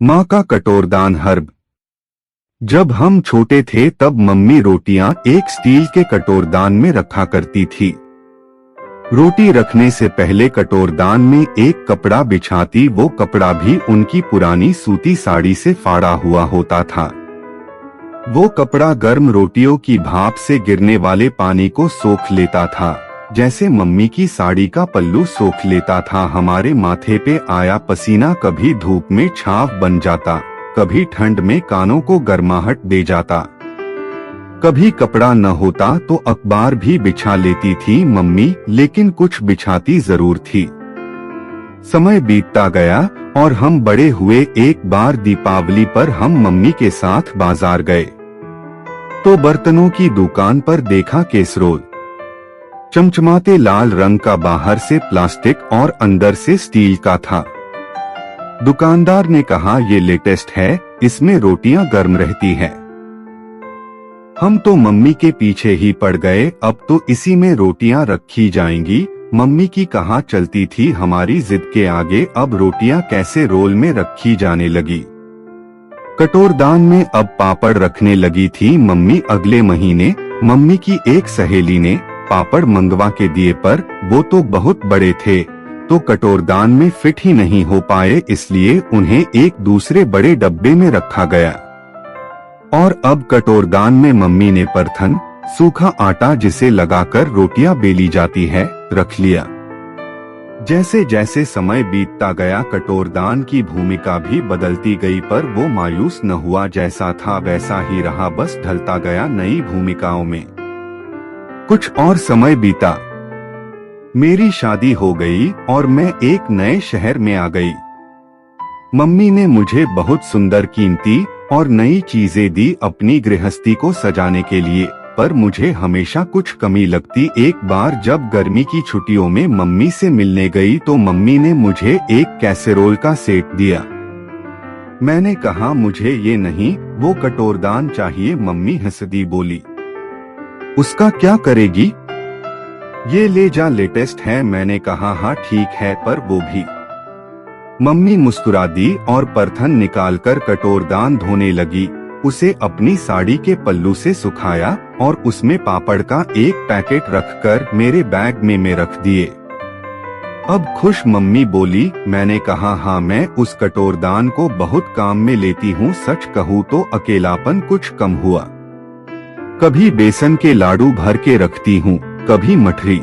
माँ का कटोरदान हर्ब। जब हम छोटे थे तब मम्मी रोटियां एक स्टील के कटोरदान में रखा करती थी। रोटी रखने से पहले कटोरदान में एक कपड़ा बिछाती, वो कपड़ा भी उनकी पुरानी सूती साड़ी से फाड़ा हुआ होता था। वो कपड़ा गर्म रोटियों की भाप से गिरने वाले पानी को सोख लेता था, जैसे मम्मी की साड़ी का पल्लू सोख लेता था। हमारे माथे पे आया पसीना कभी धूप में छाव बन जाता, कभी ठंड में कानों को गर्माहट दे जाता। कभी कपड़ा न होता तो अखबार भी बिछा लेती थी मम्मी, लेकिन कुछ बिछाती जरूर थी। समय बीतता गया और हम बड़े हुए। एक बार दीपावली पर हम मम्मी के साथ बाजार गए तो बर्तनों की दुकान पर देखा कैसरोल। चमचमाते लाल रंग का, बाहर से प्लास्टिक और अंदर से स्टील का था। दुकानदार ने कहा, ये लेटेस्ट है, इसमें रोटियां गर्म रहती है। हम तो मम्मी के पीछे ही पड़ गए। अब तो इसी में रोटियां रखी जाएंगी। मम्मी की कहा चलती थी, हमारी जिद के आगे अब रोटियां कैसे रोल में रखी जाने लगी। कटोरदान में अब पापड़ रखने लगी थी मम्मी। अगले महीने मम्मी की एक सहेली ने पापड़ मंगवा के दिए, पर वो तो बहुत बड़े थे तो कटोरदान में फिट ही नहीं हो पाए, इसलिए उन्हें एक दूसरे बड़े डब्बे में रखा गया। और अब कटोरदान में मम्मी ने परथन, सूखा आटा जिसे लगाकर रोटियां बेली जाती है, रख लिया। जैसे जैसे समय बीतता गया कटोरदान की भूमिका भी बदलती गई, पर वो मायूस न हुआ। जैसा था वैसा ही रहा, बस ढलता गया नई भूमिकाओं में। कुछ और समय बीता, मेरी शादी हो गई और मैं एक नए शहर में आ गई। मम्मी ने मुझे बहुत सुंदर, कीमती और नई चीजें दी अपनी गृहस्थी को सजाने के लिए, पर मुझे हमेशा कुछ कमी लगती। एक बार जब गर्मी की छुट्टियों में मम्मी से मिलने गई तो मम्मी ने मुझे एक कैसेरोल का सेट दिया। मैंने कहा, मुझे ये नहीं, वो कटोरदान चाहिए। मम्मी हंसदी बोली, उसका क्या करेगी? ये ले जा, लेटेस्ट है। मैंने कहा, हाँ ठीक है, पर वो भी। मम्मी मुस्कुरा दी और परथन निकालकर कटोरदान धोने लगी। उसे अपनी साड़ी के पल्लू से सुखाया और उसमें पापड़ का एक पैकेट रखकर मेरे बैग में रख दिए। अब खुश मम्मी बोली। मैंने कहा, हाँ, मैं उस कटोरदान को बहुत काम में लेती हूँ। सच कहूँ तो अकेलापन कुछ कम हुआ। कभी बेसन के लाडू भर के रखती हूँ, कभी मठरी,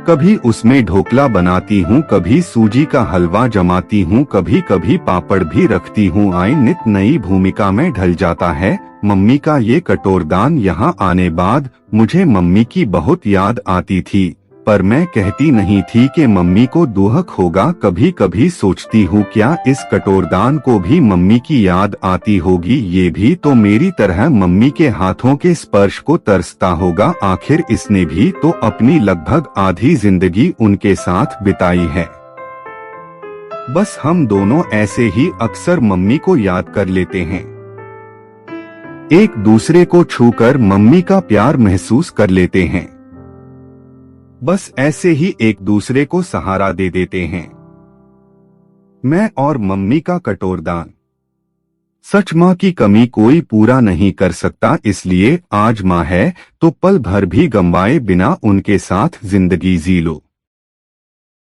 कभी उसमें ढोकला बनाती हूँ, कभी सूजी का हलवा जमाती हूँ, कभी कभी पापड़ भी रखती हूँ। आई नित नई भूमिका में ढल जाता है। मम्मी का ये कटोरदान यहाँ आने बाद मुझे मम्मी की बहुत याद आती थी, पर मैं कहती नहीं थी कि मम्मी को दुख होगा। कभी कभी सोचती हूँ, क्या इस कटोरदान को भी मम्मी की याद आती होगी? ये भी तो मेरी तरह मम्मी के हाथों के स्पर्श को तरसता होगा। आखिर इसने भी तो अपनी लगभग आधी जिंदगी उनके साथ बिताई है। बस हम दोनों ऐसे ही अक्सर मम्मी को याद कर लेते हैं, एक दूसरे को छूकर मम्मी का प्यार महसूस कर लेते हैं। बस ऐसे ही एक दूसरे को सहारा दे देते हैं। मैं और मम्मी का कटोरदान। सच, माँ की कमी कोई पूरा नहीं कर सकता, इसलिए आज माँ है तो पल भर भी गंवाए बिना उनके साथ जिंदगी जी लो।